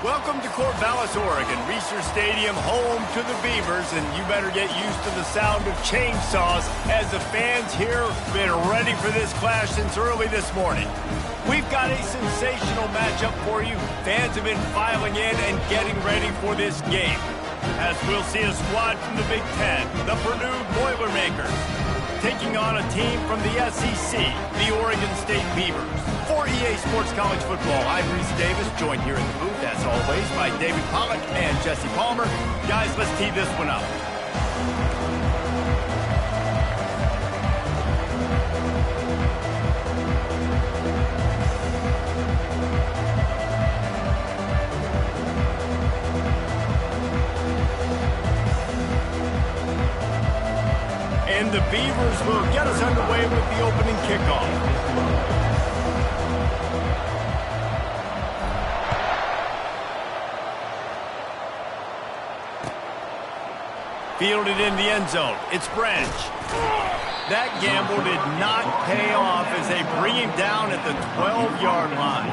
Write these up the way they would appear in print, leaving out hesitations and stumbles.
Welcome to Corvallis, Oregon, Reser Stadium, home to the Beavers, and you better get used to the sound of chainsaws as the fans here have been ready for this clash since early this morning. We've got a sensational matchup for you. Fans have been filing in and getting ready for this game, as we'll see a squad from the Big Ten, the Purdue Boilermakers, taking on a team from the SEC, the Oregon State Beavers. For EA Sports College Football, I'm Reese Davis, joined here in the booth, as always, by David Pollack and Jesse Palmer. Guys, let's tee this one up. And the Beavers will get us underway with the opening kickoff. Fielded in the end zone. It's Branch. That gamble did not pay off as they bring him down at the 12-yard line.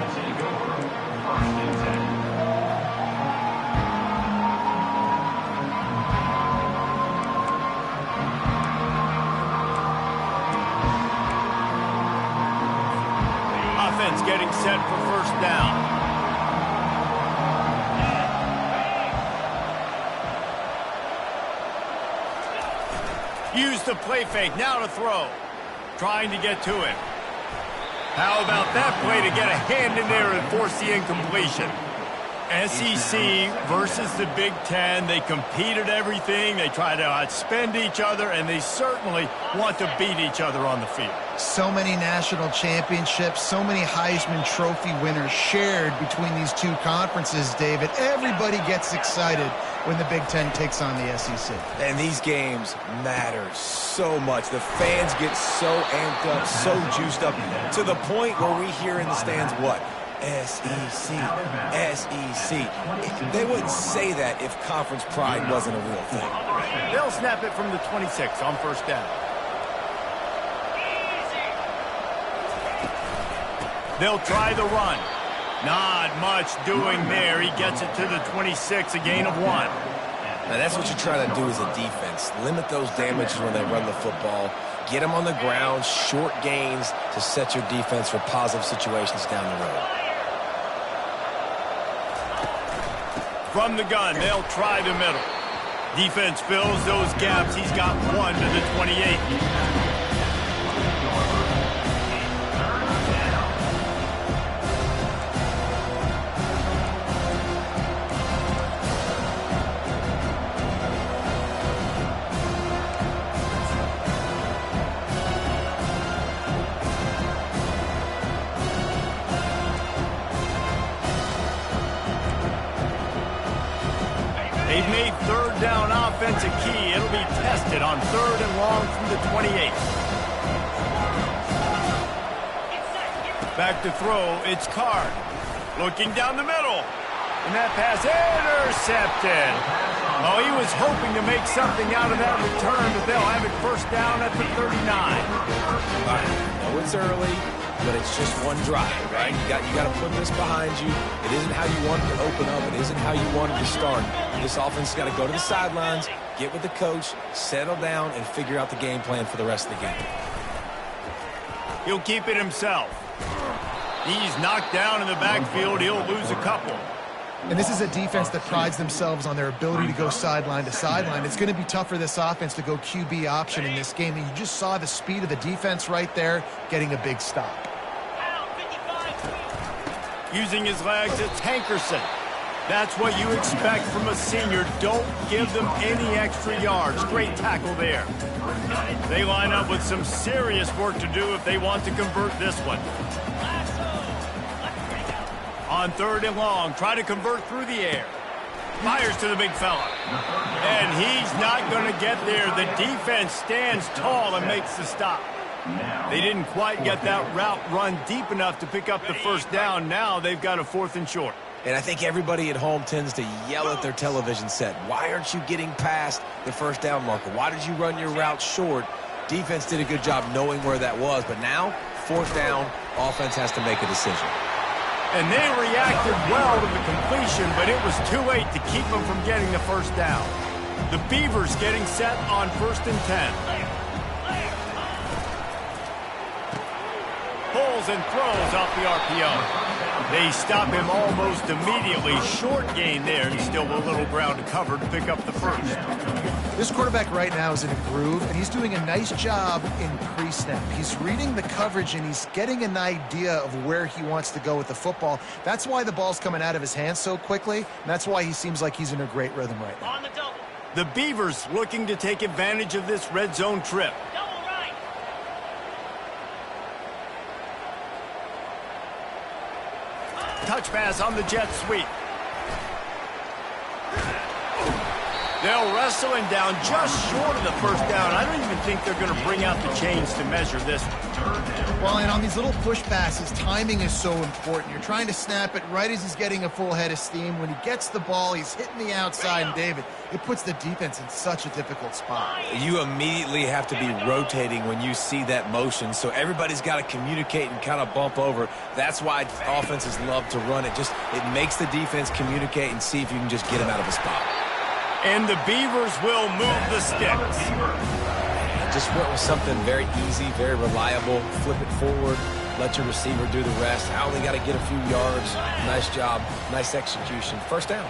Offense getting set for first down. Use the play fake, now to throw. Trying to get to it. How about that play to get a hand in there and force the incompletion? SEC versus the Big Ten. They compete at everything. They try to outspend each other, and they certainly want to beat each other on the field. So many national championships, so many Heisman Trophy winners shared between these two conferences, David. Everybody gets excited when the Big Ten takes on the SEC. And these games matter so much. The fans get so amped up, so juiced up, to the point where we hear in the stands what? SEC, SEC. They wouldn't say that if conference pride wasn't a real thing. They'll snap it from the 26 on first down. They'll try the run. Not much doing there. He gets it to the 26, a gain of 1. Now that's what you're trying to do as a defense. Limit those damages when they run the football. Get them on the ground, short gains to set your defense for positive situations down the road. From the gun, they'll try the middle. Defense fills those gaps. He's got 1 to the 28. They've made third down offense a key. It'll be tested on 3rd and long from the 28. Back to throw, it's Card. Looking down the middle. And that pass intercepted. Oh, he was hoping to make something out of that return, but they'll have it first down at the 39. I know it's early, but it's just one drive, right? You got to put this behind you. It isn't how you wanted to open up. It isn't how you wanted to start. This offense has got to go to the sidelines, get with the coach, settle down, and figure out the game plan for the rest of the game. He'll keep it himself. He's knocked down in the backfield. He'll lose a couple. And this is a defense that prides themselves on their ability to go sideline to sideline. It's going to be tough for this offense to go QB option in this game. And you just saw the speed of the defense right there, getting a big stop. Using his legs, it's Hankerson. That's what you expect from a senior. Don't give them any extra yards. Great tackle there. They line up with some serious work to do if they want to convert this one. On 3rd and long, try to convert through the air. Fires to the big fella. And he's not going to get there. The defense stands tall and makes the stop. They didn't quite get that route run deep enough to pick up the first down. Now they've got a 4th and short. And I think everybody at home tends to yell at their television set. Why aren't you getting past the first down marker? Why did you run your route short? Defense did a good job knowing where that was. But now, 4th down, offense has to make a decision. And they reacted well to the completion, but it was too late to keep them from getting the first down. The Beavers getting set on 1st and 10. Pulls and throws off the RPO. They stop him almost immediately. Short gain there, and still a little ground to cover to pick up the first. This quarterback right now is in a groove, and he's doing a nice job in pre-snap. He's reading the coverage, and he's getting an idea of where he wants to go with the football. That's why the ball's coming out of his hands so quickly, and that's why he seems like he's in a great rhythm right now. On the double. The Beavers looking to take advantage of this red zone trip. Double right. Touch pass on the jet sweep. They'll wrestle him down just short of the first down. I don't even think they're going to bring out the chains to measure this one. Well, and on these little push passes, timing is so important. You're trying to snap it right as he's getting a full head of steam. When he gets the ball, he's hitting the outside, and David, it puts the defense in such a difficult spot. You immediately have to be rotating when you see that motion, so everybody's got to communicate and kind of bump over. That's why offenses love to run it. It makes the defense communicate and see if you can just get him out of a spot. And the Beavers will move the sticks. Just went with something very easy, very reliable. Flip it forward, let your receiver do the rest. I only got to get a few yards. Nice job, nice execution. First down.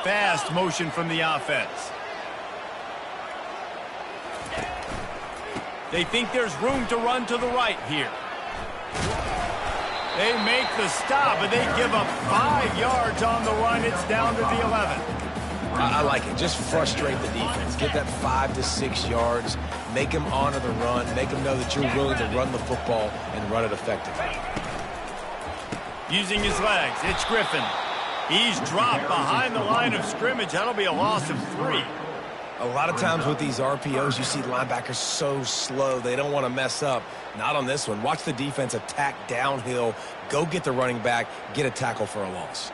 Fast motion from the offense. They think there's room to run to the right here. They make the stop, but they give up 5 yards on the run. It's down to the 11. I like it. Just frustrate the defense. Get that 5 to 6 yards. Make them honor the run. Make them know that you're willing to run the football and run it effectively. Using his legs, it's Griffin. He's dropped behind the line of scrimmage. That'll be a loss of 3. A lot of times with these RPOs, you see linebackers so slow. They don't want to mess up. Not on this one. Watch the defense attack downhill. Go get the running back. Get a tackle for a loss.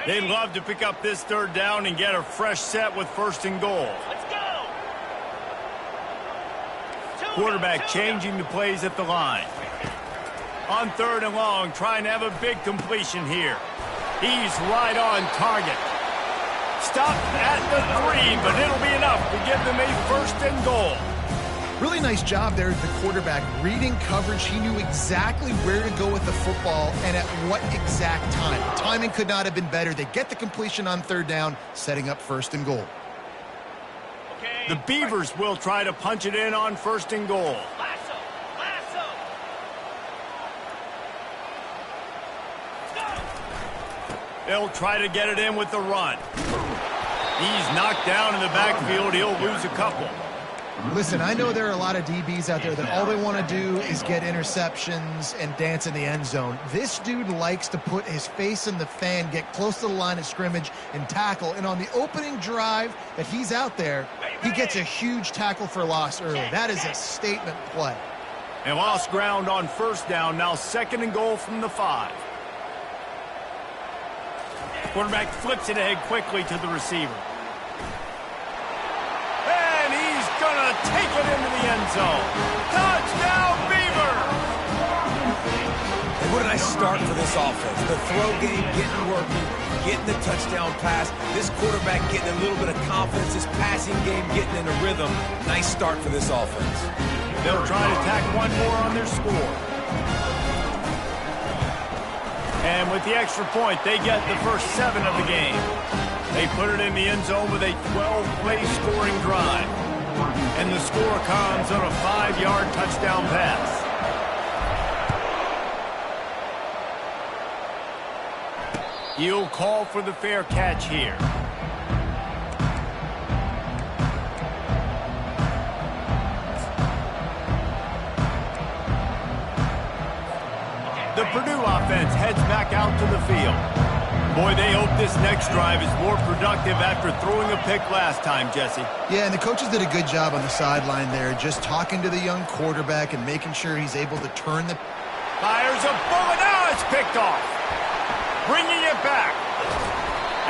They'd love to pick up this 3rd down and get a fresh set with 1st and goal. Let's go. Quarterback changing the plays at the line. On 3rd and long, trying to have a big completion here. He's right on target. Stop at the 3, but it'll be enough to give them a 1st and goal. Really nice job there, the quarterback, reading coverage. He knew exactly where to go with the football and at what exact time. The timing could not have been better. They get the completion on 3rd down, setting up 1st and goal. The Beavers will try to punch it in on 1st and goal. Lasso. They'll try to get it in with the run. He's knocked down in the backfield. He'll lose a couple. Listen, I know there are a lot of DBs out there that all they want to do is get interceptions and dance in the end zone. This dude likes to put his face in the fan, get close to the line of scrimmage, and tackle. And on the opening drive that he's out there, he gets a huge tackle for loss early. That is a statement play. And lost ground on 1st down. Now 2nd and goal from the 5. Quarterback flips it ahead quickly to the receiver. And he's going to take it into the end zone. Touchdown, Beavers! And what a nice start for this offense. The throw game getting working, getting the touchdown pass. This quarterback getting a little bit of confidence. This passing game getting in a rhythm. Nice start for this offense. They'll try to tack one more on their score. And with the extra point, they get the first 7 of the game. They put it in the end zone with a 12-play scoring drive. And the score comes on a 5-yard touchdown pass. He'll call for the fair catch here. The Purdue offense heads back out to the field. Boy, they hope this next drive is more productive after throwing a pick last time, Jesse. Yeah, and the coaches did a good job on the sideline there, just talking to the young quarterback and making sure he's able to turn the... Fires a bullet. Now it's picked off. Bringing it back.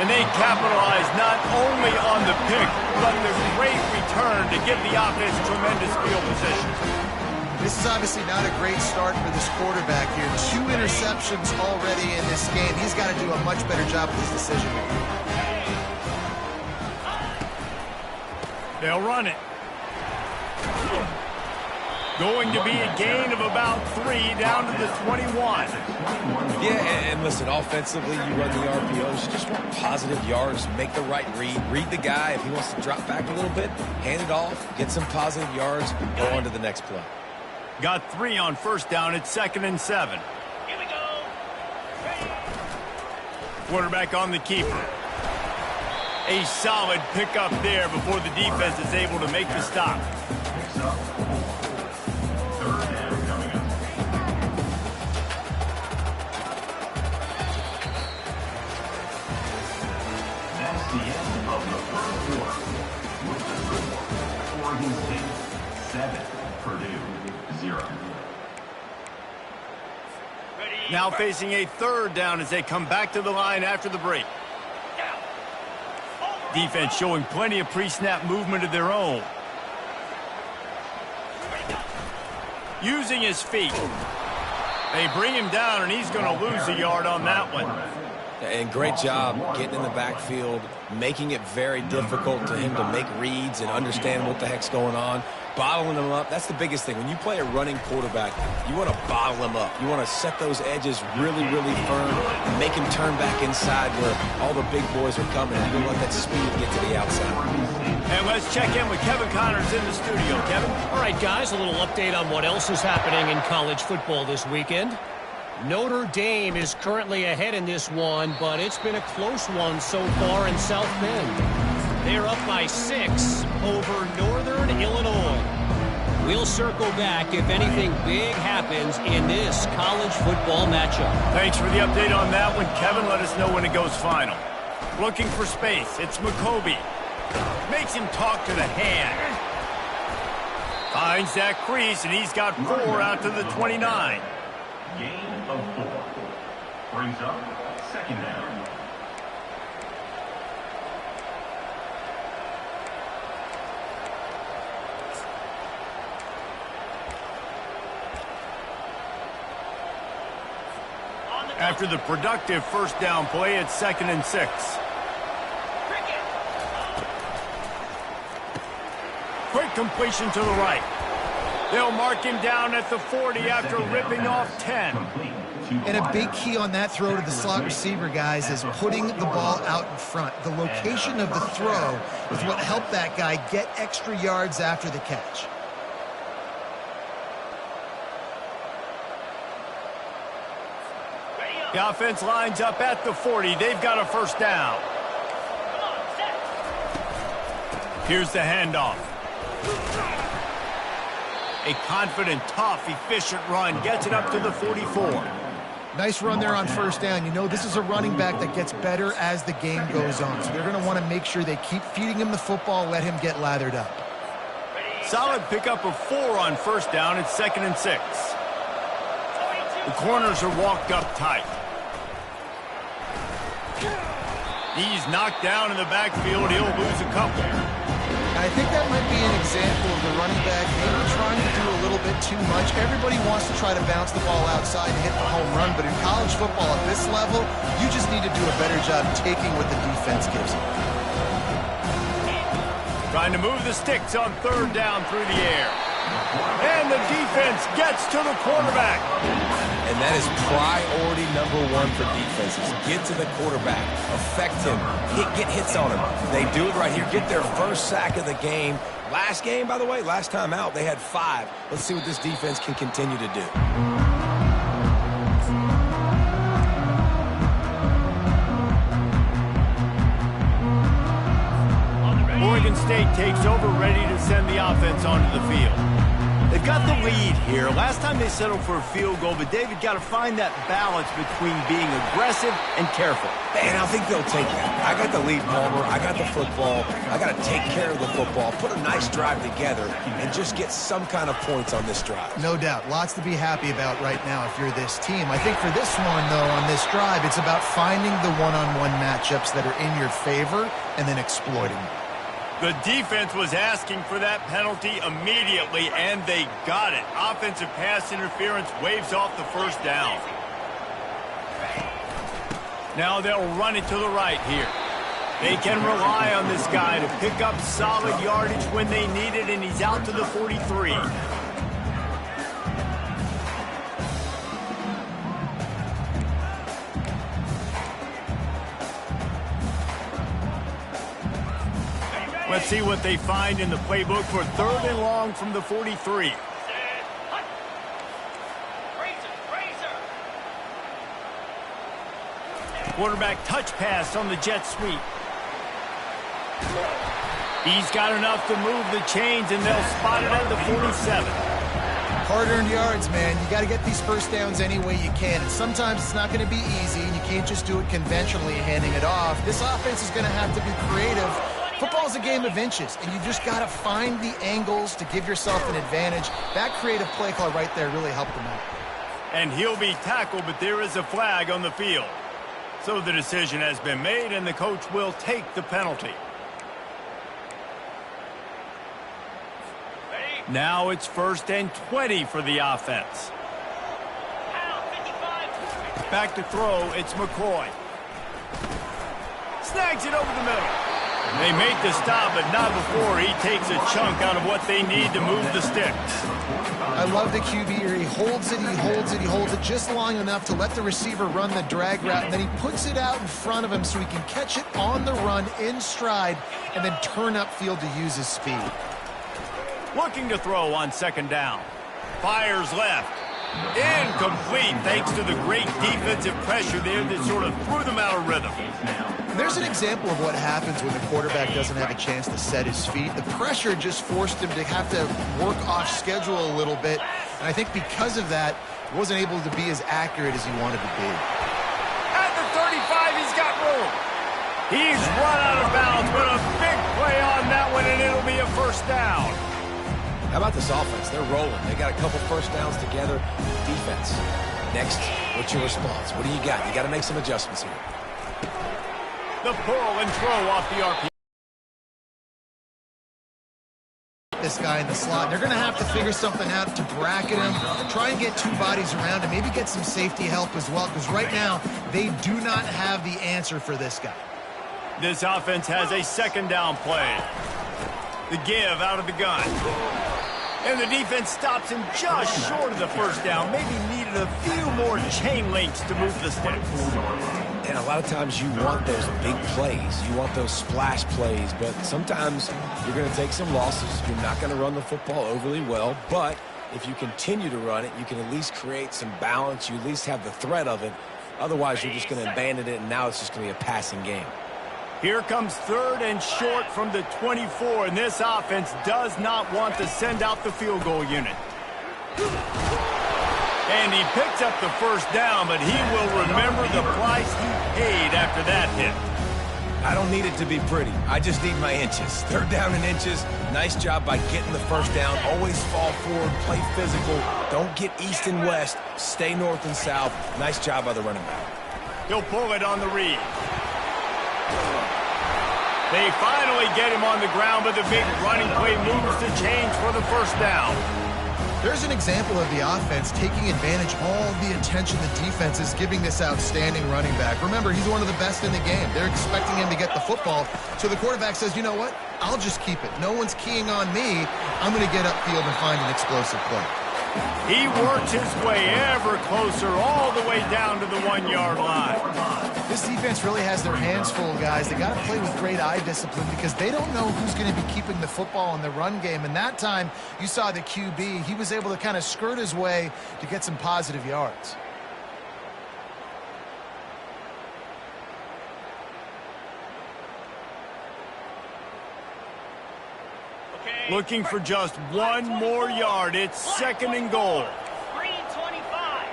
And they capitalize not only on the pick, but the great return to give the offense tremendous field position. This is obviously not a great start for this quarterback here. 2 interceptions already in this game. He's got to do a much better job with his decision-making. They'll run it. Going to be a gain of about 3 down to the 21. Yeah, and listen, offensively, you run the RPOs. You just want positive yards, make the right read the guy. If he wants to drop back a little bit, hand it off, get some positive yards, go on to the next play. Got 3 on first down. It's 2nd and 7. Here we go. Quarterback on the keeper. A solid pickup there before the defense is able to make the stop. That's the end of the first quarter. With the score, Oregon State 7, Purdue 0. Now facing a 3rd down as they come back to the line after the break. Defense showing plenty of pre-snap movement of their own. Using his feet. They bring him down, and he's going to lose a yard on that one. And great job getting in the backfield, making it very difficult to him to make reads and understand what the heck's going on. Bottling them up, that's the biggest thing. When you play a running quarterback, you want to bottle them up. You want to set those edges really, really firm and make him turn back inside where all the big boys are coming. You don't let that speed get to the outside. And let's check in with Kevin Connors in the studio. Kevin? All right, guys, a little update on what else is happening in college football this weekend. Notre Dame is currently ahead in this one, but it's been a close one so far in South Bend. They're up by 6 over Northern Illinois. We'll circle back if anything big happens in this college football matchup. Thanks for the update on that one, Kevin. Let us know when it goes final. Looking for space. It's McCoby. Makes him talk to the hand. Finds that crease, and he's got 4 out to the 29. Gain of 4. Brings up 2nd down. After the productive first down play, it's 2nd and 6. Quick completion to the right. They'll mark him down at the 40 after ripping off 10. And a big key on that throw to the slot receiver, guys, is putting the ball out in front. The location of the throw is what helped that guy get extra yards after the catch. The offense lines up at the 40. They've got a first down. Here's the handoff. A confident, tough, efficient run gets it up to the 44. Nice run there on first down. You know, this is a running back that gets better as the game goes on. So they're going to want to make sure they keep feeding him the football, let him get lathered up. Solid pickup of 4 on first down. It's 2nd and 6. The corners are walked up tight. He's knocked down in the backfield. He'll lose a couple. I think that might be an example of the running back maybe trying to do a little bit too much. Everybody wants to try to bounce the ball outside and hit the home run, but in college football at this level, you just need to do a better job taking what the defense gives you. Trying to move the sticks on 3rd down through the air. And the defense gets to the quarterback. And that is priority #1 for defenses. Get to the quarterback. Affect him. Get hits on him. They do it right here. Get their first sack of the game. Last game, by the way, last time out, they had 5. Let's see what this defense can continue to do. Oregon State takes over, ready to send the offense onto the field. They've got the lead here. Last time they settled for a field goal, but David got to find that balance between being aggressive and careful. And I think they'll take that. I got the lead, Palmer. I got the football. I got to take care of the football, put a nice drive together, and just get some kind of points on this drive. No doubt. Lots to be happy about right now if you're this team. I think for this one, though, on this drive, it's about finding the one-on-one matchups that are in your favor and then exploiting them. The defense was asking for that penalty immediately, and they got it. Offensive pass interference waves off the first down. Now they'll run it to the right here. They can rely on this guy to pick up solid yardage when they need it, and he's out to the 43. Let's see what they find in the playbook for 3rd and long from the 43. Quarterback touch pass on the jet sweep. He's got enough to move the chains, and they'll spot it at the 47. Hard-earned yards, man. You got to get these first downs any way you can. And sometimes it's not going to be easy, and you can't just do it conventionally handing it off. This offense is going to have to be creative. Football's a game of inches, and you just got to find the angles to give yourself an advantage. That creative play call right there really helped them out. And he'll be tackled, but there is a flag on the field. So the decision has been made, and the coach will take the penalty. Now it's 1st and 20 for the offense. Back to throw, it's McCoy. Snags it over the middle. They make the stop, but not before he takes a chunk out of what they need to move the sticks. I love the QB here. He holds it, he holds it, he holds it just long enough to let the receiver run the drag route, and then he puts it out in front of him so he can catch it on the run in stride and then turn upfield to use his speed. Looking to throw on 2nd down. Fires left. Incomplete thanks to the great defensive pressure there that sort of threw them out of rhythm. There's an example of what happens when the quarterback doesn't have a chance to set his feet. The pressure just forced him to have to work off schedule a little bit. And I think because of that, he wasn't able to be as accurate as he wanted to be. At the 35, he's got room. He's run out of bounds, but a big play on that one, and it'll be a 1st down. How about this offense? They're rolling. They got a couple first downs together. Defense. Next, what's your response? What do you got? You got to make some adjustments here. The pull and throw off the RP. This guy in the slot. They're going to have to figure something out to bracket him, try and get 2 bodies around him, maybe get some safety help as well, because right now they do not have the answer for this guy. This offense has a 2nd down play. The give out of the gun. And the defense stops him just short of the 1st down. Maybe needed a few more chain links to move the sticks. And a lot of times you want those big plays. You want those splash plays. But sometimes you're going to take some losses. You're not going to run the football overly well. But if you continue to run it, you can at least create some balance. You at least have the threat of it. Otherwise, you're just going to abandon it, and now it's just going to be a passing game. Here comes 3rd and short from the 24, and this offense does not want to send out the field goal unit. And he picks up the 1st down, but he will remember the price he paid after that hit. I don't need it to be pretty. I just need my inches. 3rd down in inches. Nice job by getting the 1st down. Always fall forward, play physical. Don't get east and west. Stay north and south. Nice job by the running back. He'll pull it on the read. They finally get him on the ground, but the big running play moves the chains for the 1st down. There's an example of the offense taking advantage of all the attention the defense is giving this outstanding running back. Remember, he's one of the best in the game. They're expecting him to get the football, so the quarterback says, you know what? I'll just keep it. No one's keying on me. I'm going to get upfield and find an explosive play. He works his way ever closer all the way down to the 1-yard line. This defense really has their hands full, guys. They got to play with great eye discipline because they don't know who's going to be keeping the football in the run game. And that time, you saw the QB. He was able to kind of skirt his way to get some positive yards. Looking for just one more yard. It's second and goal. 3:25.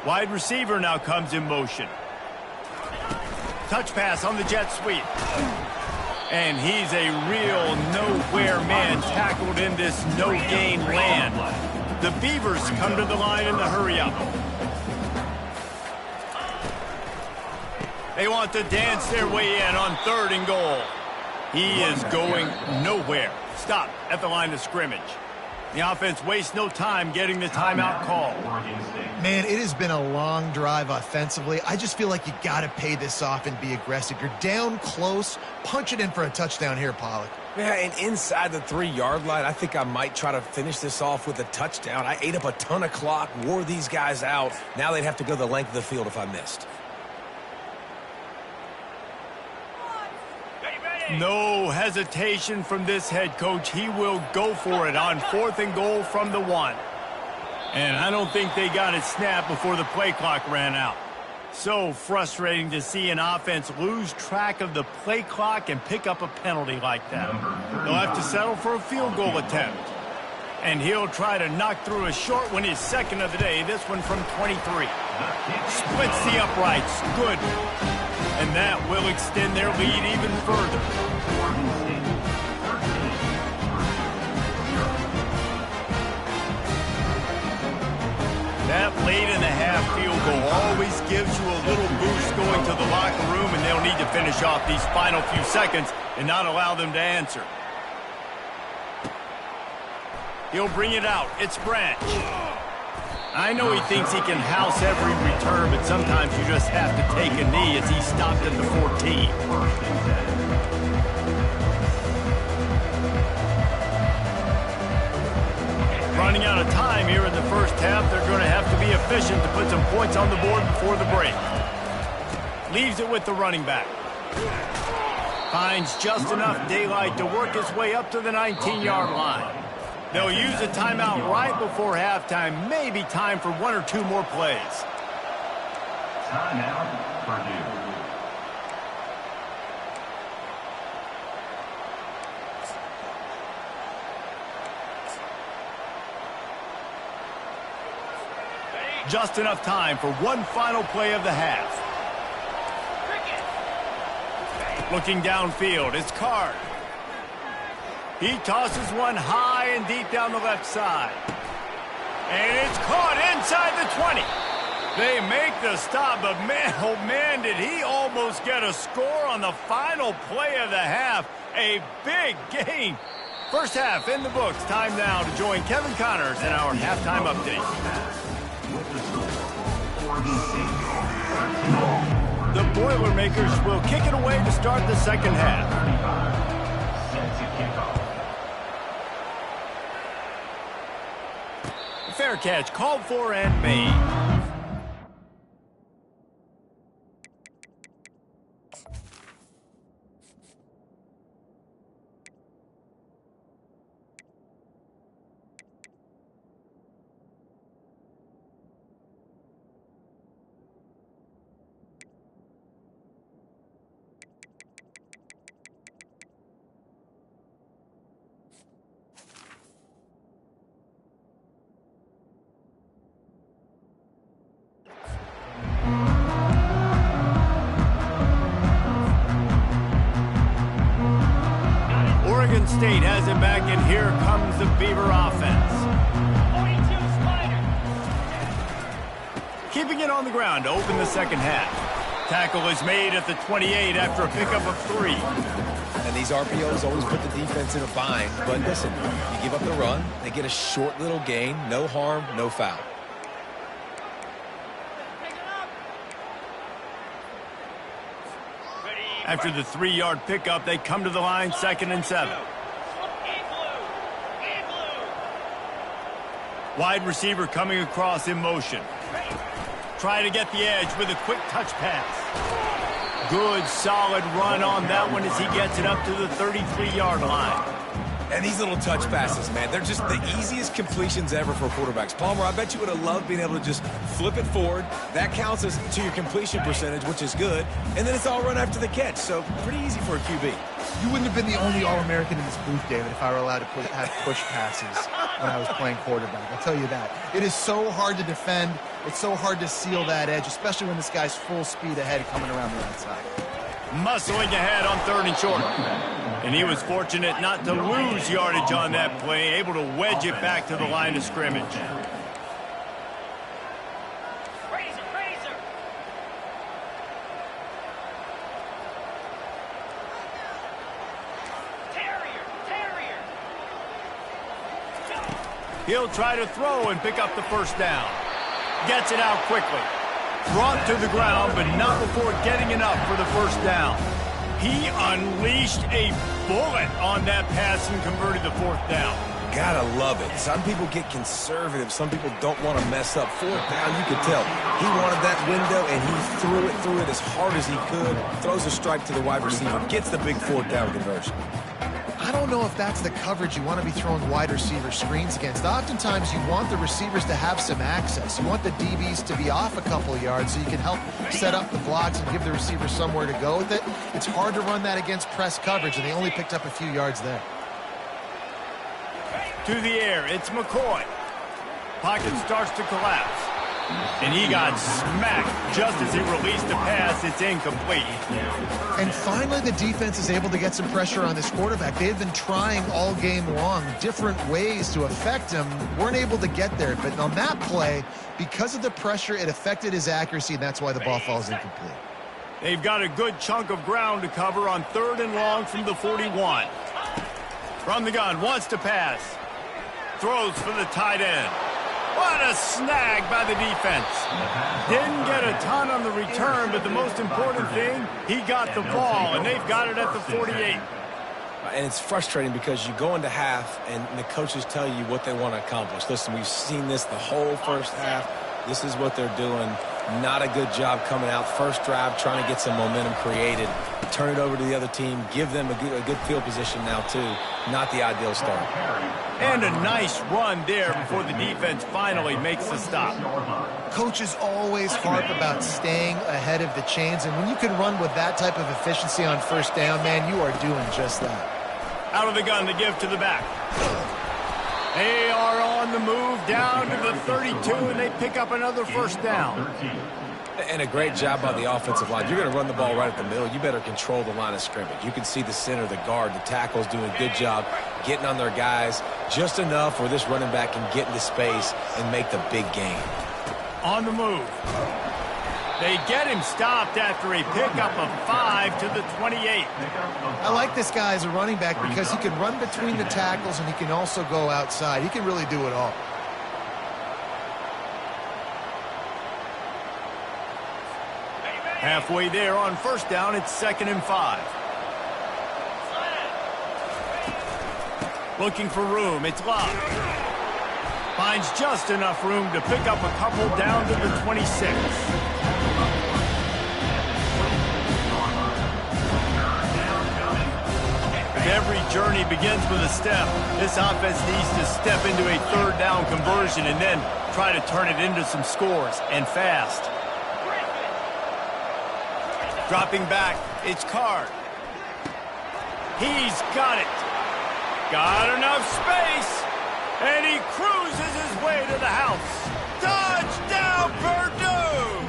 Wide receiver now comes in motion. Touch pass on the jet sweep. And he's a real nowhere man tackled in this no-gain land. The Beavers come to the line in the hurry-up. They want to dance their way in on third and goal. He is going nowhere. Stop at the line of scrimmage. The offense wastes no time getting the timeout call. Man, it has been a long drive offensively. I just feel like you got to pay this off and be aggressive. You're down close. Punch it in for a touchdown here, Pollock. Yeah, and inside the 3-yard line, I think I might try to finish this off with a touchdown. I ate up a ton of clock, wore these guys out. Now they'd have to go the length of the field if I missed. No hesitation from this head coach. He will go for it on fourth and goal from the 1. And I don't think they got it snapped before the play clock ran out. So frustrating to see an offense lose track of the play clock and pick up a penalty like that. They'll have to settle for a field goal attempt. And he'll try to knock through a short one, his second of the day, this one from 23. Splits the uprights. Good. And that will extend their lead even further. That late in the half field goal always gives you a little boost going to the locker room, and they'll need to finish off these final few seconds and not allow them to answer. He'll bring it out. It's Branch. I know he thinks he can house every return, but sometimes you just have to take a knee as he stopped at the 14. Running out of time here in the first half. They're going to have to be efficient to put some points on the board before the break. Leaves it with the running back. Finds just enough daylight to work his way up to the 19-yard line. They'll use a timeout right before halftime. Maybe time for one or two more plays. Timeout, Purdue. Just enough time for one final play of the half. Looking downfield, it's Card. He tosses one high and deep down the left side. And it's caught inside the 20. They make the stop, but man, oh man, did he almost get a score on the final play of the half. A big game. First half in the books. Time now to join Kevin Connors in our halftime update. The Boilermakers will kick it away to start the second half. Set to kickoff. Fair catch called for and made. Oregon State has it back, and here comes the Beaver offense. 42 Spider. Keeping it on the ground to open the second half. Tackle is made at the 28 after a pickup of 3. And these RPOs always put the defense in a bind. But listen, you give up the run, they get a short little gain, no harm, no foul. After the 3-yard pickup, they come to the line, 2nd and 7. Wide receiver coming across in motion. Try to get the edge with a quick touch pass. Good, solid run on that one as he gets it up to the 33-yard line. And these little touch passes, man, they're just the easiest completions ever for quarterbacks. Palmer, I bet you would have loved being able to just flip it forward. That counts as to your completion percentage, which is good. And then it's all run after the catch, so pretty easy for a QB. You wouldn't have been the only All-American in this booth, David, if I were allowed to have push passes when I was playing quarterback. I'll tell you that. It is so hard to defend. It's so hard to seal that edge, especially when this guy's full speed ahead coming around the outside. Muscling ahead on 3rd and short. And he was fortunate not to lose yardage on that play, able to wedge it back to the line of scrimmage. He'll try to throw and pick up the first down. Gets it out quickly. Brought to the ground, but not before getting enough for the first down. He unleashed a bullet on that pass and converted the 4th down. Gotta love it. Some people get conservative. Some people don't want to mess up. 4th down, you could tell. He wanted that window, and he threw it as hard as he could. Throws a strike to the wide receiver. Gets the big 4th down conversion. I don't know if that's the coverage you want to be throwing wide receiver screens against. Oftentimes, you want the receivers to have some access. You want the DBs to be off a couple of yards so you can help set up the blocks and give the receiver somewhere to go with it. It's hard to run that against press coverage, and they only picked up a few yards there. To the air, it's McCoy. Pocket starts to collapse. And he got smacked just as he released the pass. It's incomplete. And finally, the defense is able to get some pressure on this quarterback. They've been trying all game long different ways to affect him. Weren't able to get there. But on that play, because of the pressure, it affected his accuracy, and that's why the ball falls incomplete. They've got a good chunk of ground to cover on 3rd and long from the 41. From the gun, wants to pass. Throws for the tight end. What a snag by the defense. Didn't get a ton on the return, but the most important thing, he got the ball, and they've got it at the 48. And it's frustrating because you go into half, and the coaches tell you what they want to accomplish. Listen, we've seen this the whole first half. This is what they're doing. Not a good job coming out. First drive, trying to get some momentum created. Turn it over to the other team. Give them a good field position now, too. Not the ideal start. And a nice run there before the defense finally makes the stop. Coaches always harp about staying ahead of the chains, and when you can run with that type of efficiency on 1st down, man, you are doing just that. Out of the gun, the give to the back. They are on the move down to the 32, and they pick up another 1st down. And a great job by the offensive line. You're going to run the ball right at the middle. You better control the line of scrimmage. You can see the center, the guard, the tackles doing a good job getting on their guys just enough where this running back can get into space and make the big gain. On the move. They get him stopped after a pickup of 5 to the 28. I like this guy as a running back because he can run between the tackles and he can also go outside. He can really do it all. Halfway there on 1st down, it's 2nd and 5. Looking for room, it's locked. Finds just enough room to pick up a couple down to the 26. Every journey begins with a step. This offense needs to step into a 3rd down conversion and then try to turn it into some scores, and fast. Dropping back, it's Card. He's got it. Got enough space, and he cruises his way to the house. Touchdown, Purdue!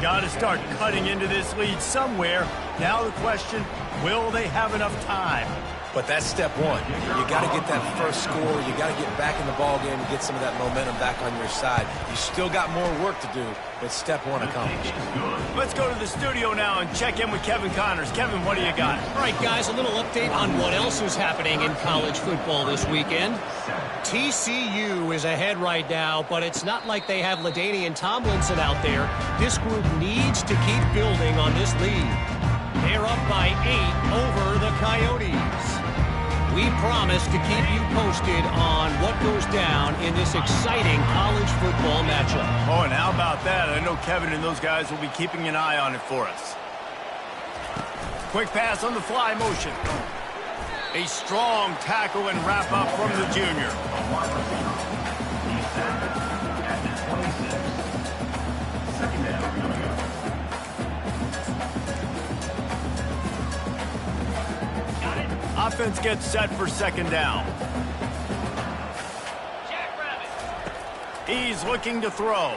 Got to start cutting into this lead somewhere. Now the question, will they have enough time? But that's step one. You got to get that first score. You got to get back in the ball game and get some of that momentum back on your side. You still got more work to do, but step one accomplished. Let's go to the studio now and check in with Kevin Connors. Kevin, what do you got? All right, guys, a little update on what else is happening in college football this weekend. TCU is ahead right now, but it's not like they have LaDainian Tomlinson out there. This group needs to keep building on this lead. They're up by 8 over the Coyotes. We promise to keep you posted on what goes down in this exciting college football matchup. Oh, and how about that? I know Kevin and those guys will be keeping an eye on it for us. Quick pass on the fly motion. A strong tackle and wrap up from the junior. He's sacked at the 26. Second down coming up. Offense gets set for second down. He's looking to throw.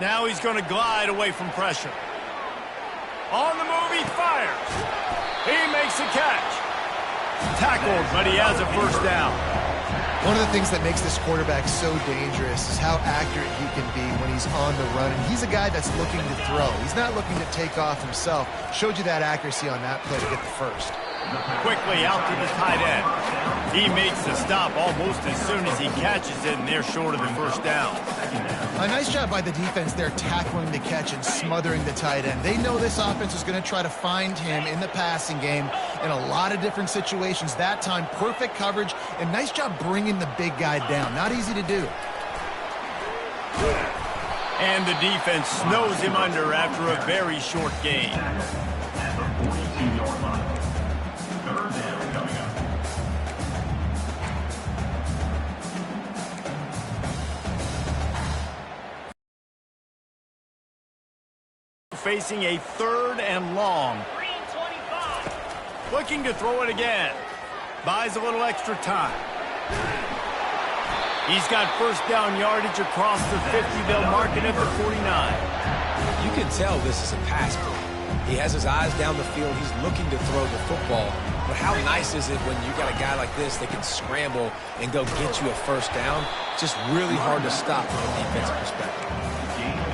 Now he's going to glide away from pressure. On the move, he fires. He makes a catch. Tackled, but he has a first down. One of the things that makes this quarterback so dangerous is how accurate he can be when he's on the run. And he's a guy that's looking to throw. He's not looking to take off himself. Showed you that accuracy on that play to get the first. Quickly out to the tight end. He makes the stop almost as soon as he catches it, and they're short of the first down. A nice job by the defense there tackling the catch and smothering the tight end. They know this offense is going to try to find him in the passing game in a lot of different situations. That time, perfect coverage, and nice job bringing the big guy down. Not easy to do. And the defense snows him under after a very short gain. At the 42-yard line. Third down coming up. Facing a third and long. Looking to throw it again. Buys a little extra time. He's got first down yardage across the 50. They'll mark it at the 49. You can tell this is a pass play. He has his eyes down the field. He's looking to throw the football. But how nice is it when you got a guy like this that can scramble and go get you a first down? Just really hard to stop from a defensive perspective.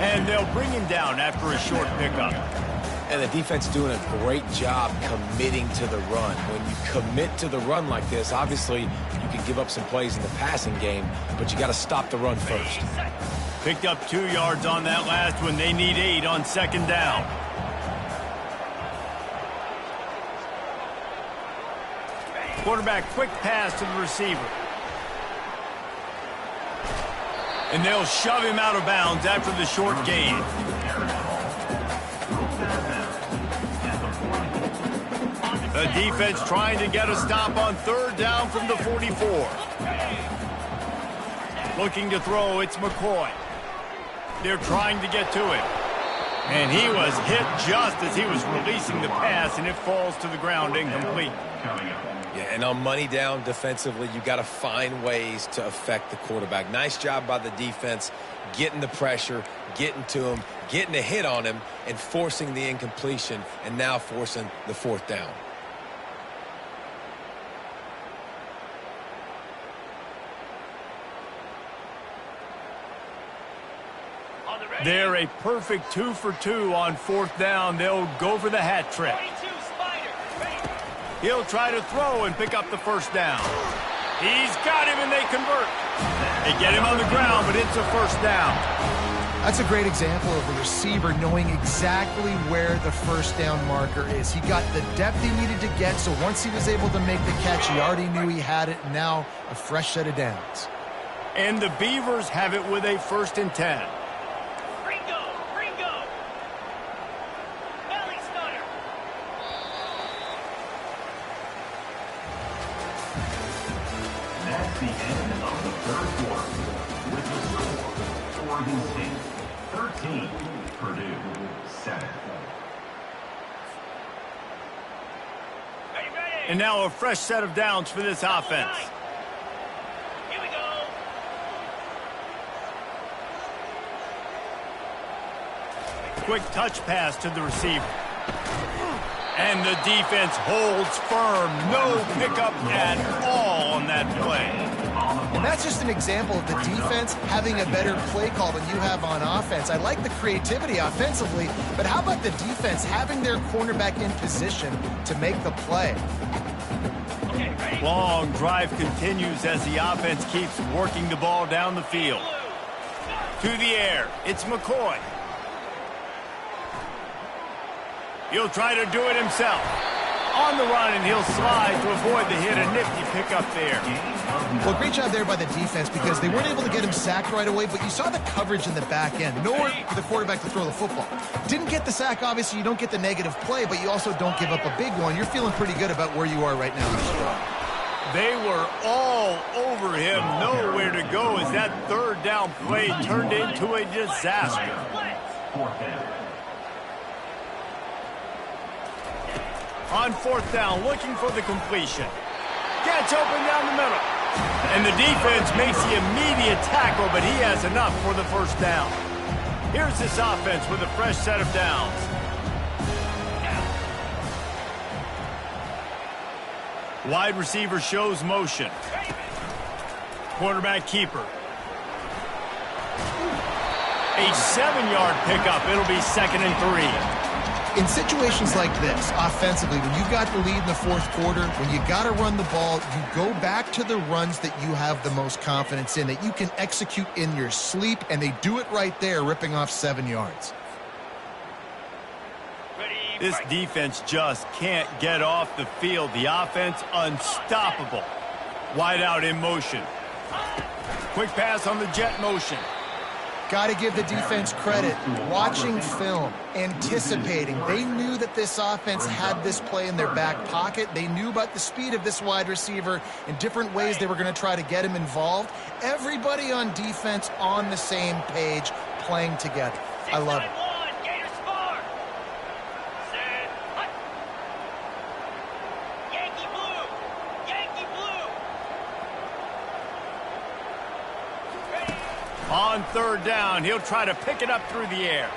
And they'll bring him down after a short pickup. And the defense doing a great job committing to the run. When you commit to the run like this, obviously you can give up some plays in the passing game, but you got to stop the run first. Picked up 2 yards on that last one. They need 8 on second down. Quarterback quick pass to the receiver. And they'll shove him out of bounds after the short gain. The defense trying to get a stop on third down from the 44. Looking to throw, it's McCoy. They're trying to get to him. And he was hit just as he was releasing the pass, and it falls to the ground incomplete. Yeah, and on money down defensively, you got to find ways to affect the quarterback. Nice job by the defense, getting the pressure, getting to him, getting a hit on him, and forcing the incompletion, and now forcing the fourth down. They're a perfect 2 for 2 on fourth down. They'll go for the hat trick. He'll try to throw and pick up the first down. He's got him, and they convert. They get him on the ground, but it's a first down. That's a great example of the receiver knowing exactly where the first down marker is. He got the depth he needed to get, so once he was able to make the catch, he already knew he had it. Now a fresh set of downs. And the Beavers have it with a 1st and 10. That's the end of the third quarter. With the score, Oregon State 13, Purdue 7. And now a fresh set of downs for this offense. Here we go. Quick touch pass to the receiver. And the defense holds firm. No pickup at all on that play. And that's just an example of the defense having a better play call than you have on offense. I like the creativity offensively, but how about the defense having their cornerback in position to make the play? Long drive continues as the offense keeps working the ball down the field. To the air, it's McCoy. He'll try to do it himself. On the run, and he'll slide to avoid the hit. A nifty pickup there. Well, great job there by the defense because they weren't able to get him sacked right away, but you saw the coverage in the back end. Nowhere for the quarterback to throw the football. Didn't get the sack, obviously. You don't get the negative play, but you also don't give up a big one. You're feeling pretty good about where you are right now in this drive. They were all over him, nowhere to go as that third down play turned into a disaster. Fourth down. On fourth down, looking for the completion. Gets open down the middle. And the defense makes the immediate tackle, but he has enough for the first down. Here's this offense with a fresh set of downs. Wide receiver shows motion. Quarterback keeper. A 7-yard pickup. It'll be 2nd and 3. In situations like this, offensively, when you've got the lead in the fourth quarter, when you got to run the ball, you go back to the runs that you have the most confidence in, that you can execute in your sleep, and they do it right there, ripping off 7 yards. This defense just can't get off the field. The offense unstoppable. Wide out in motion. Quick pass on the jet motion. Got to give the defense credit. Watching film, anticipating. They knew that this offense had this play in their back pocket. They knew about the speed of this wide receiver and different ways they were going to try to get him involved. Everybody on defense on the same page, playing together. I love it. On third down, he'll try to pick it up through the air.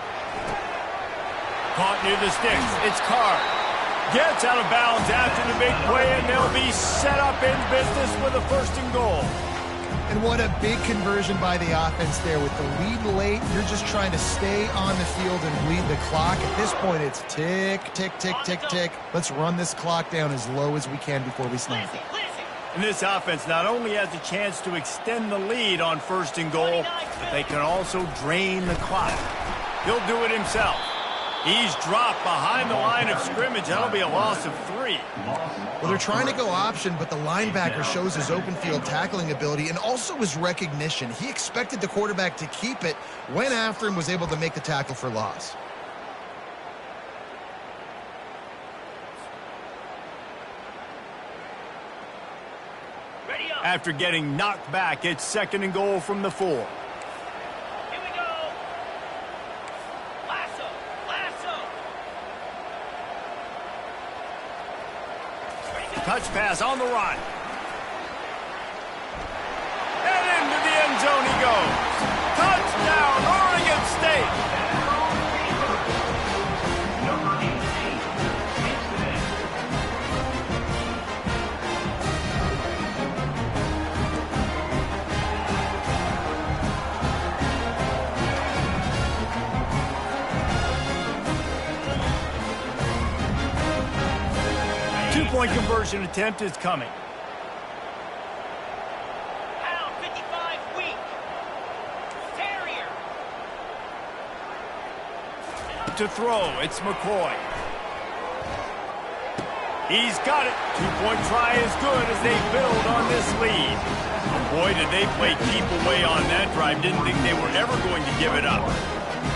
Caught near the sticks. It's Carr. Gets out of bounds after the big play, and they'll be set up in business with a 1st and goal. And what a big conversion by the offense there. With the lead late, you're just trying to stay on the field and bleed the clock. At this point, it's tick, tick, tick, tick, tick. Let's run this clock down as low as we can before we snap it. And this offense not only has a chance to extend the lead on 1st and goal, but they can also drain the clock. He'll do it himself. He's dropped behind the line of scrimmage. That'll be a loss of 3. Well, they're trying to go option, but the linebacker shows his open field tackling ability and also his recognition. He expected the quarterback to keep it, went after him, was able to make the tackle for loss. After getting knocked back, it's 2nd and goal from the 4. Here we go. Lasso. Touch pass on the run. And into the end zone he goes. Touchdown, Oregon State. Number 18 takes the net. Two-point conversion attempt is coming. Pound 55 weak. Terrier. To throw, it's McCoy. He's got it. Two-point try is good as they build on this lead. Boy, did they play keep away on that drive. Didn't think they were ever going to give it up.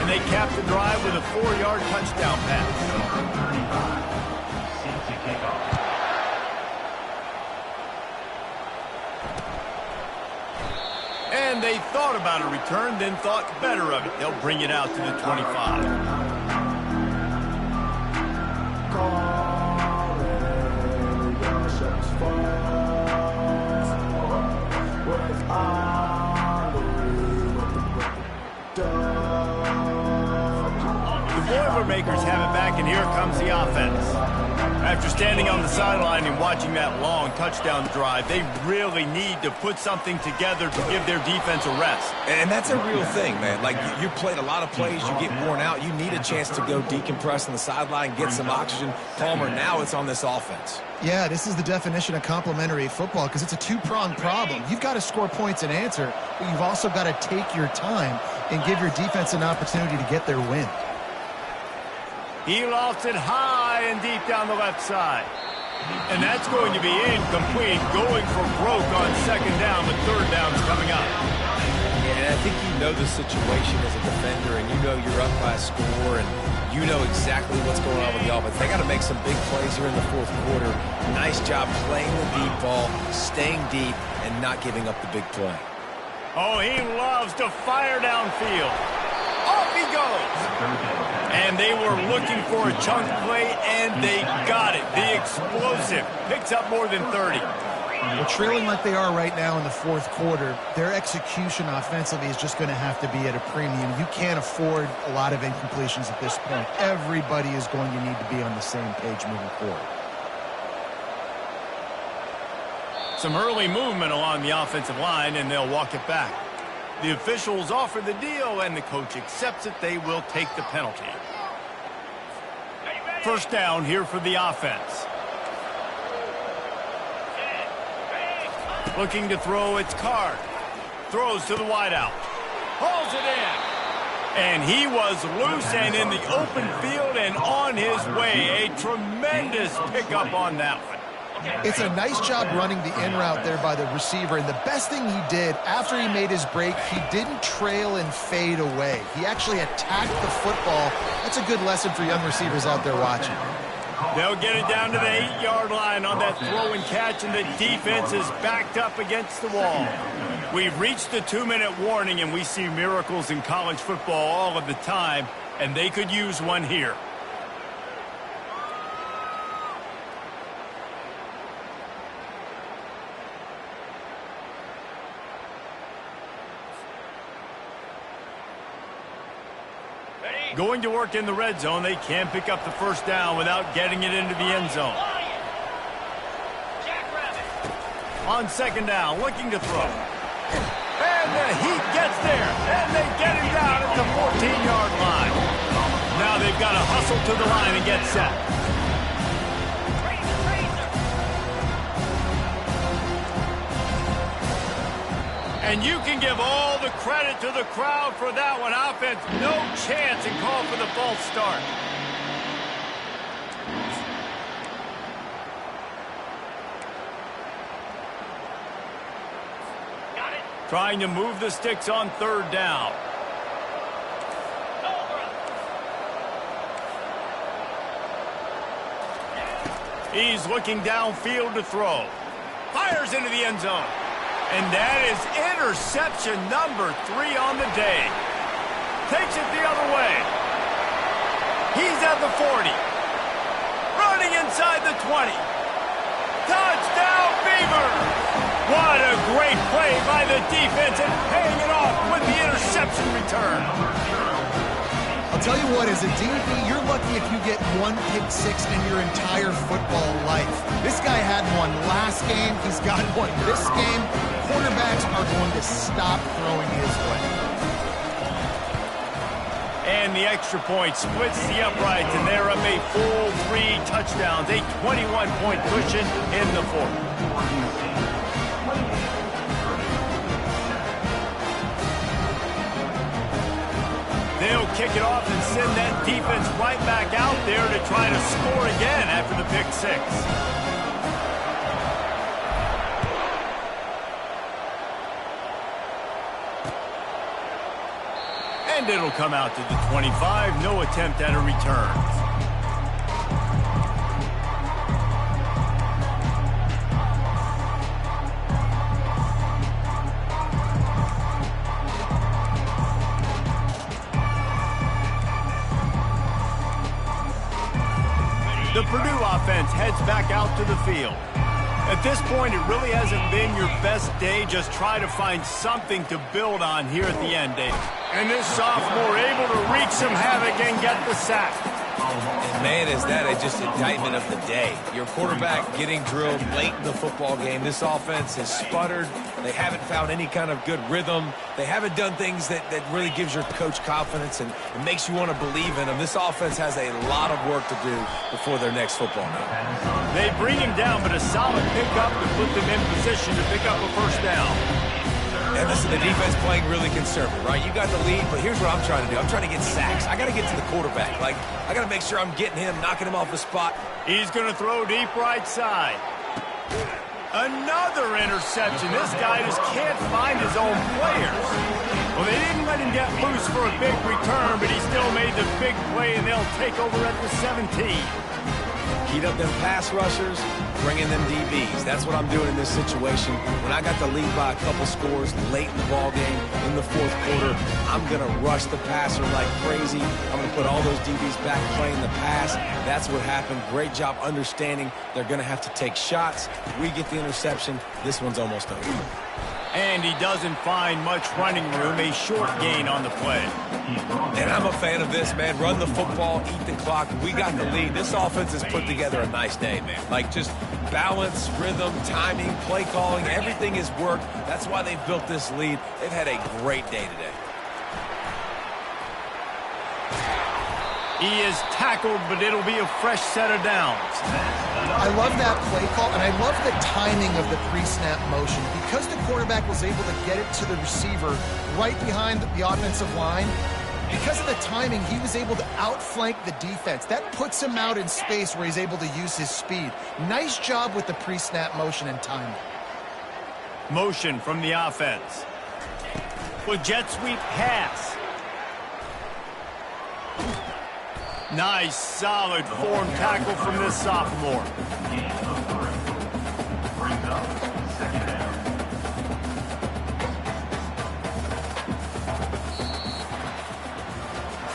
And they capped the drive with a 4-yard touchdown pass. And they thought about a return, then thought better of it. They'll bring it out to the 25. The Boilermakers have it back, and here comes the offense. After standing on the sideline and watching that long touchdown drive, they really need to put something together to give their defense a rest. And that's a real thing, man. Like, you played a lot of plays, you get worn out, you need a chance to go decompress on the sideline, get some oxygen. Palmer, now it's on this offense. Yeah, this is the definition of complementary football because it's a two-pronged problem. You've got to score points and answer, but you've also got to take your time and give your defense an opportunity to get their win. He lofts it high and deep down the left side. And that's going to be incomplete, going for broke on 2nd down, but 3rd down's coming up. And I think you know the situation as a defender, and you know your up by a score, and you know exactly what's going on with the offense. They got to make some big plays here in the fourth quarter. Nice job playing the deep ball, staying deep, and not giving up the big play. Oh, he loves to fire downfield. Off he goes. And they were looking for a chunk play, and they got it. The explosive picks up more than 30. Well, trailing like they are right now in the fourth quarter, their execution offensively is just going to have to be at a premium. You can't afford a lot of incompletions at this point. Everybody is going to need to be on the same page moving forward. Some early movement along the offensive line, and they'll walk it back. The officials offer the deal, and the coach accepts it. They will take the penalty. First down here for the offense. Looking to throw, it's Card. Throws to the wideout. Hauls it in. And he was loose and in the open field and on his way. A tremendous pickup on that one. It's a nice job running the in route there by the receiver, and the best thing he did after he made his break, he didn't trail and fade away. He actually attacked the football. That's a good lesson for young receivers out there watching. They'll get it down to the 8-yard line on that throw and catch, and the defense is backed up against the wall. We've reached the 2-minute warning, and we see miracles in college football all of the time, and they could use one here. Going to work in the red zone, they can pick up the first down without getting it into the end zone. On second down, looking to throw. And the Heat gets there, and they get him down at the 14-yard line. Now they've got to hustle to the line and get set. And you can give all the credit to the crowd for that one. Offense, no chance, and call for the false start. Got it. Trying to move the sticks on third down. He's looking downfield to throw. Fires into the end zone. And that is interception number 3 on the day. Takes it the other way. He's at the 40. Running inside the 20. Touchdown, Beavers! What a great play by the defense and paying it off with the interception return. I'll tell you what, as a DB, you're lucky if you get one pick six in your entire football life. This guy had one last game. He's got one this game. Quarterbacks are going to stop throwing his way. And the extra point splits the uprights, and they're up a full 3 touchdowns, a 21-point cushion in the fourth. They'll kick it off and send that defense right back out there to try to score again after the pick 6. And it'll come out to the 25. No attempt at a return. The Purdue offense heads back out to the field. At this point, it really hasn't been your best day. Just try to find something to build on here at the end, Dave. And this sophomore able to wreak some havoc and get the sack. And man, is that just indictment of the day. Your quarterback getting drilled late in the football game. This offense has sputtered. They haven't found any kind of good rhythm. They haven't done things that really gives your coach confidence and makes you want to believe in them. This offense has a lot of work to do before their next football game. They bring him down, but a solid pickup to put them in position to pick up a first down. And listen, the defense playing really conservative, right? You got the lead, but here's what I'm trying to do. I'm trying to get sacks. I got to get to the quarterback. Like, I got to make sure I'm getting him, knocking him off the spot. He's going to throw deep right side. Another interception. This guy just can't find his own players. Well, they didn't let him get loose for a big return, but he still made the big play, and they'll take over at the 17. Heat up them pass rushers, bring in them DBs. That's what I'm doing in this situation. When I got the lead by a couple scores late in the ball game in the fourth quarter, I'm going to rush the passer like crazy. I'm going to put all those DBs back playing the pass. That's what happened. Great job understanding they're going to have to take shots. We get the interception. This one's almost over. And he doesn't find much running room, a short gain on the play. And I'm a fan of this, man. Run the football, eat the clock. We got the lead. This offense has put together a nice day, man. Like just balance, rhythm, timing, play calling, everything has worked. That's why they've built this lead. They've had a great day today. He is tackled, but it'll be a fresh set of downs. I love that play call, and I love the timing of the pre-snap motion. Because the quarterback was able to get it to the receiver right behind the offensive line, because of the timing, he was able to outflank the defense. That puts him out in space where he's able to use his speed. Nice job with the pre-snap motion and timing. Motion from the offense. With jet sweep pass. Nice, solid form tackle from this sophomore.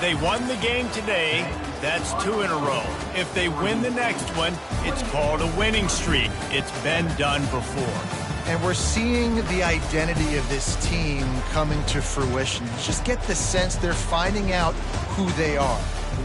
They won the game today. That's 2 in a row. If they win the next one, it's called a winning streak. It's been done before. And we're seeing the identity of this team coming to fruition. Just get the sense they're finding out who they are,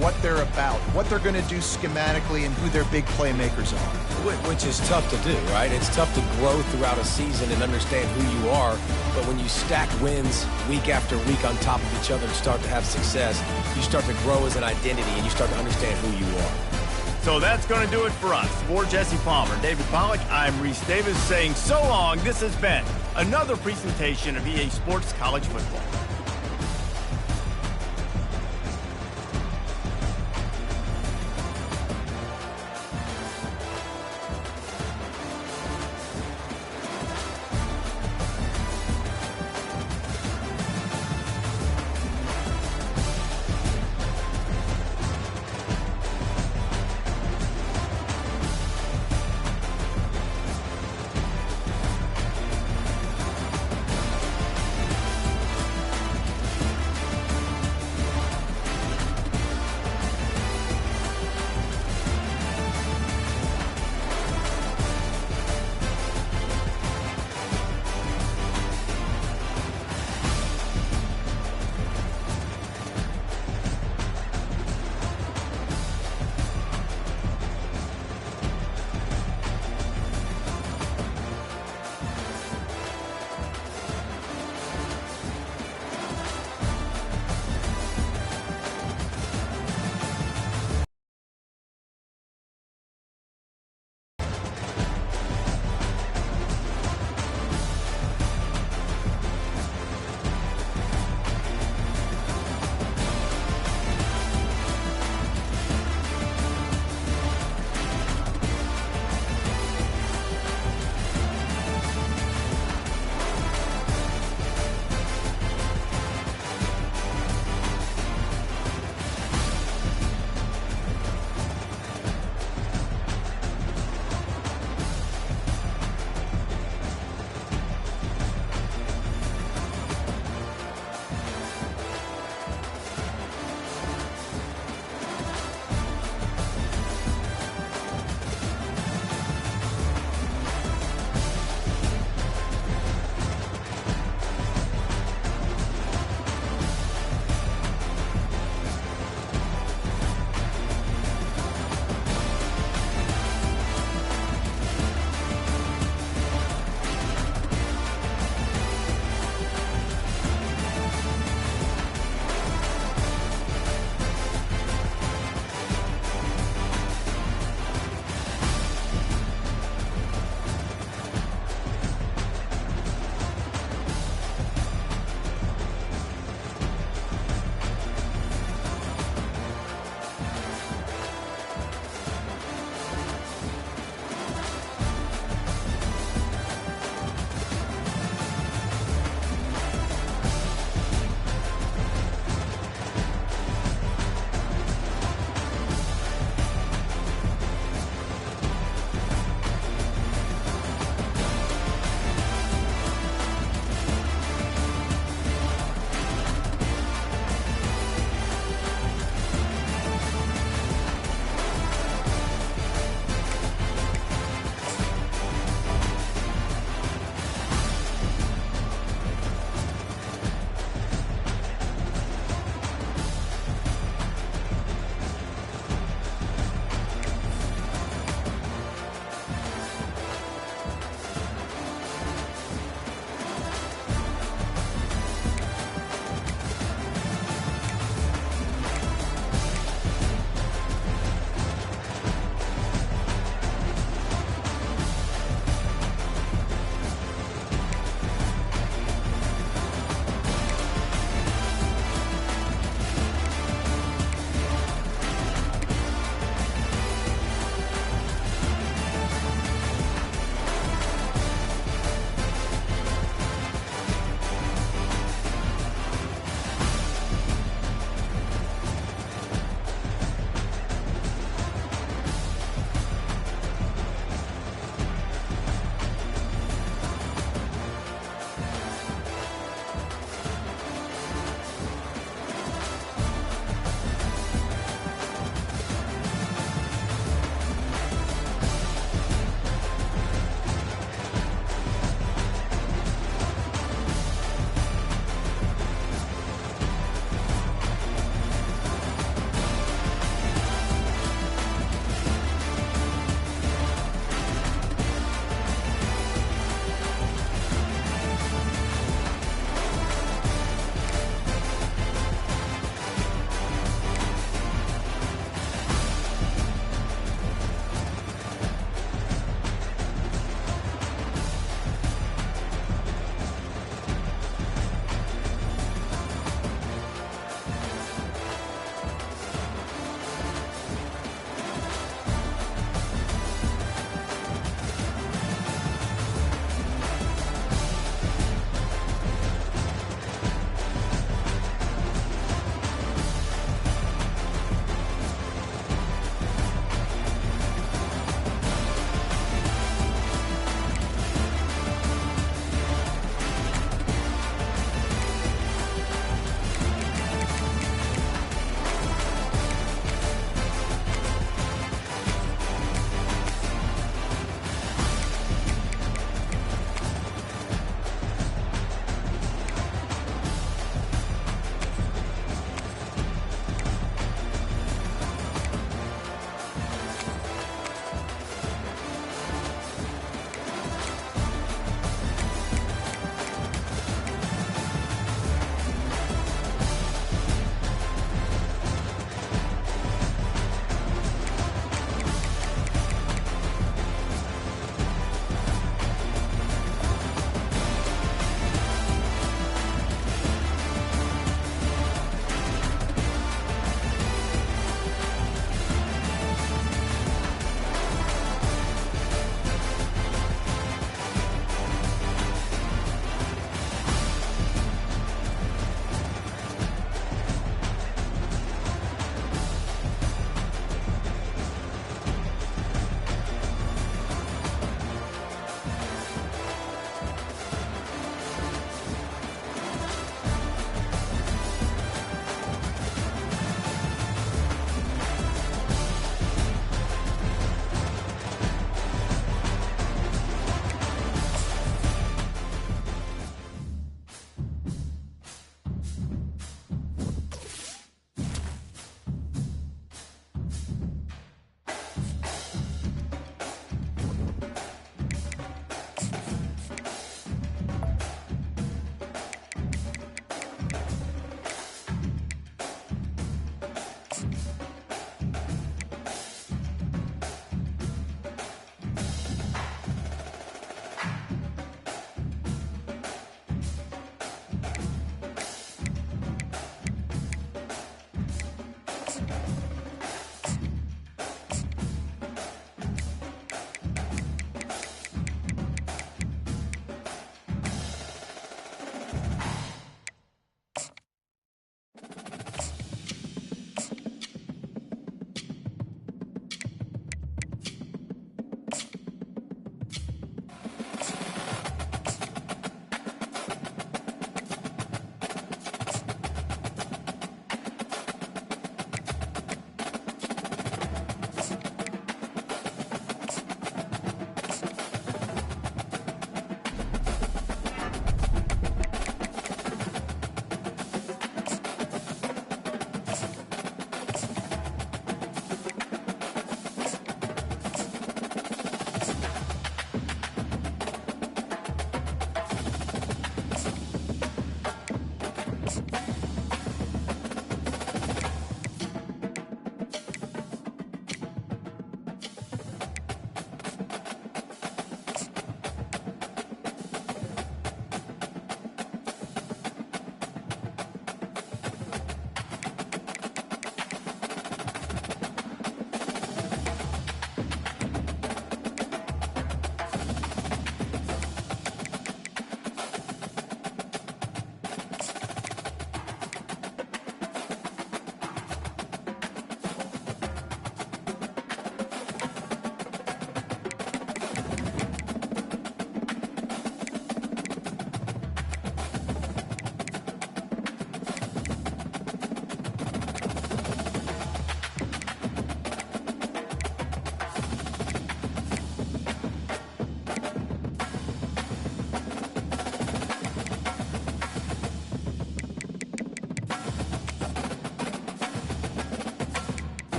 what they're about, what they're going to do schematically, and who their big playmakers are. Which is tough to do, right? It's tough to grow throughout a season and understand who you are. But when you stack wins week after week on top of each other and start to have success, you start to grow as an identity and you start to understand who you are. So that's going to do it for us. For Jesse Palmer, David Pollack, I'm Reese Davis saying so long. This has been another presentation of EA Sports College Football.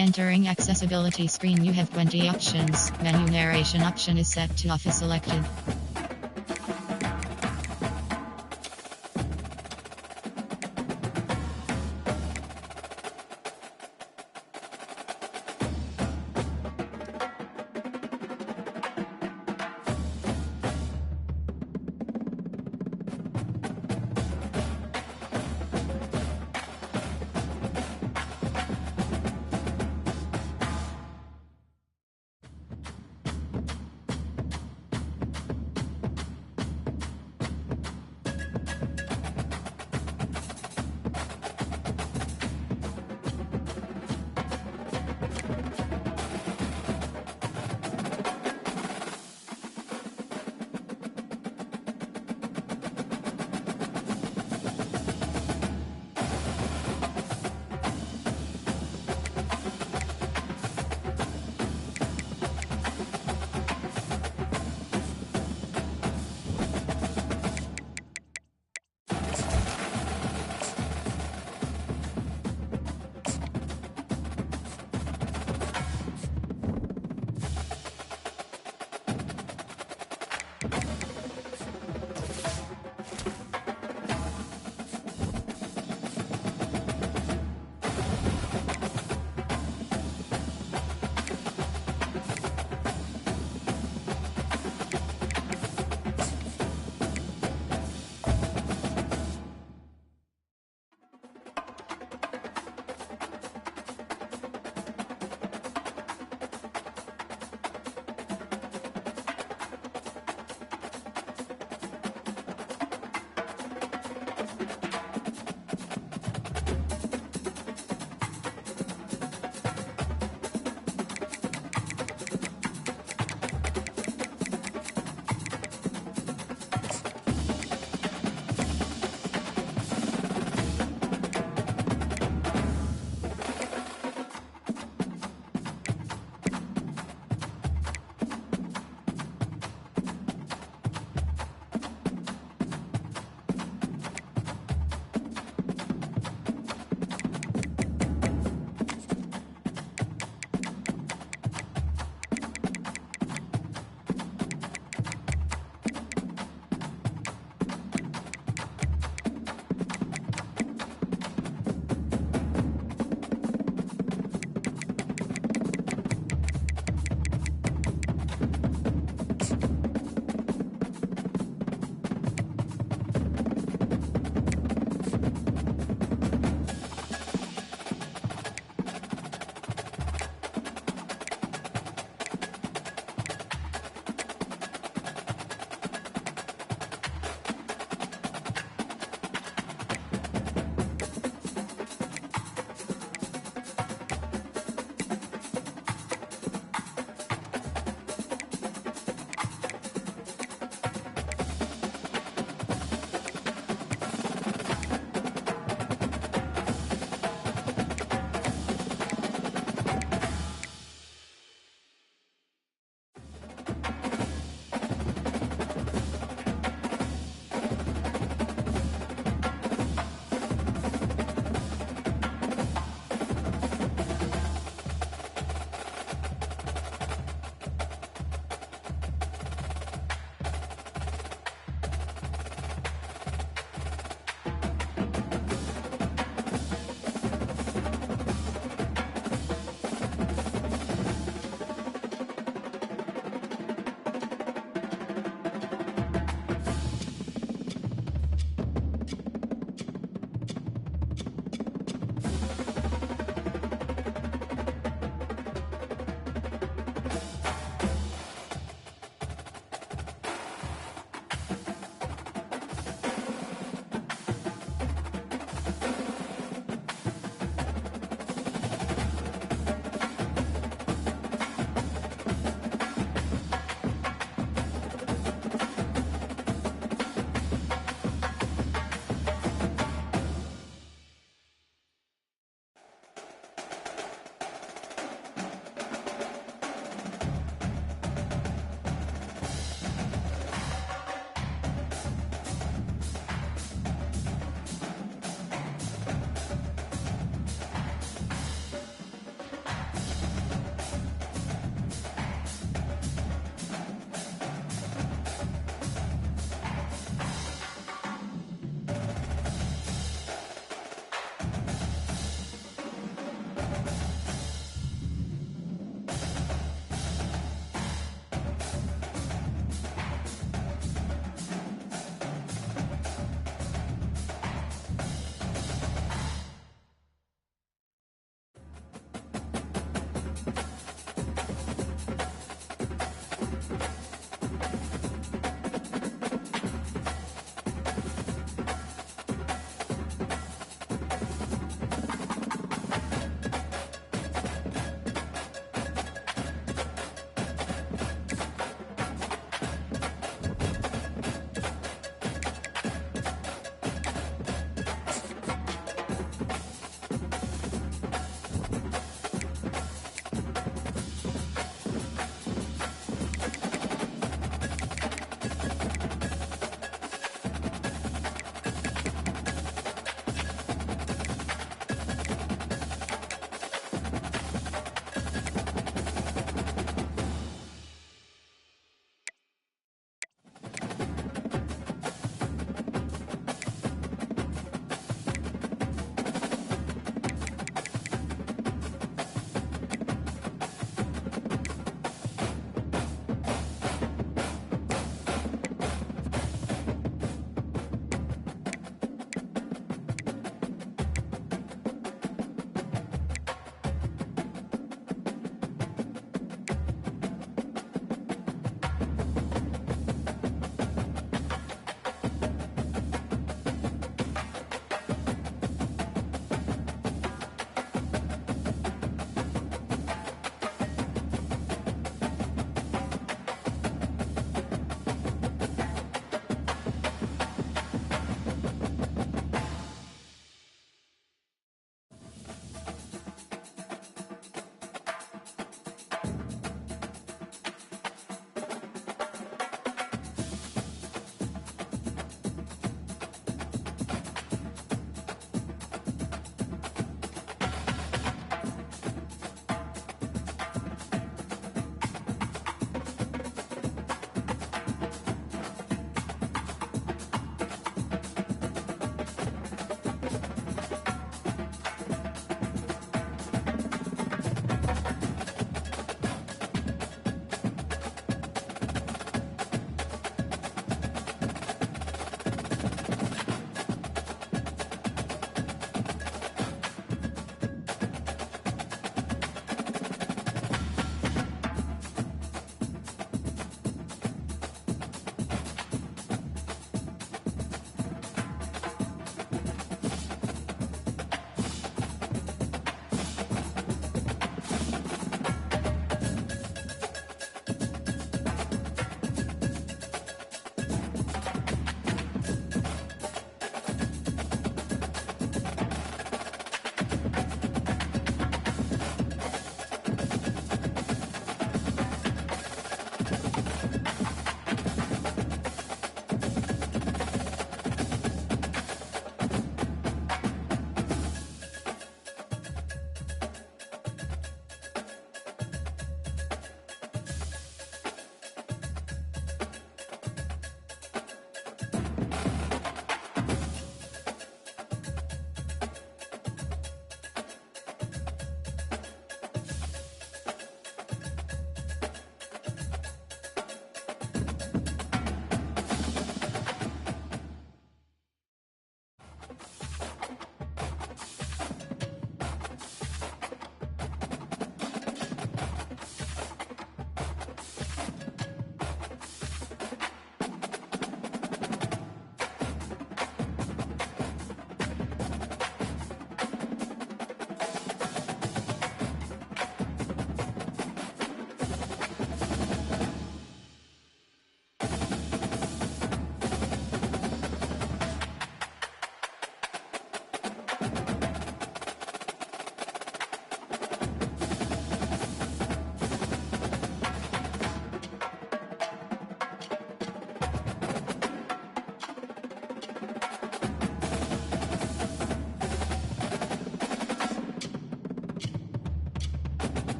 entering accessibility screen, you have 20 options. Menu narration option is set to off is selected.